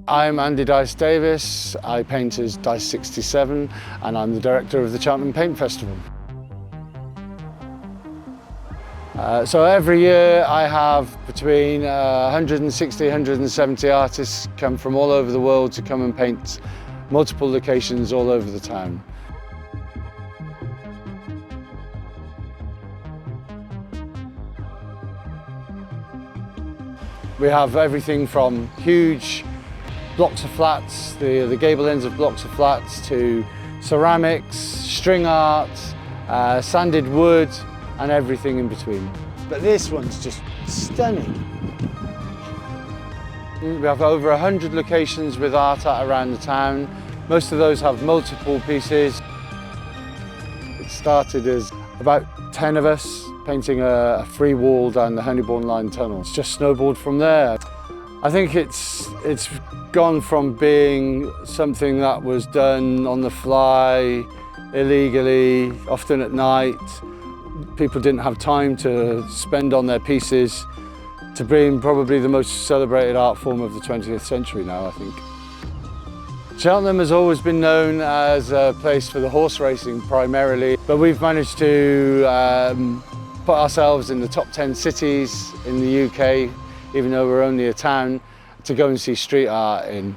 I'm Andy Dice Davies. I paint as Dice 67 and I'm the director of the Cheltenham Paint Festival. So every year I have between 160 170 artists come from all over the world to come and paint multiple locations all over the town. We have everything from huge blocks of flats, the gable ends of blocks of flats, to ceramics, string art, sanded wood, and everything in between. But this one's just stunning. We have over 100 locations with art at around the town. Most of those have multiple pieces. It started as about 10 of us painting a free wall down the Honeybourne Line tunnel. It's just snowballed from there. I think it's gone from being something that was done on the fly, illegally, often at night. People didn't have time to spend on their pieces, to being probably the most celebrated art form of the 20th century now, I think. Cheltenham has always been known as a place for the horse racing primarily, but we've managed to put ourselves in the top 10 cities in the UK, even though we're only a town, to go and see street art in.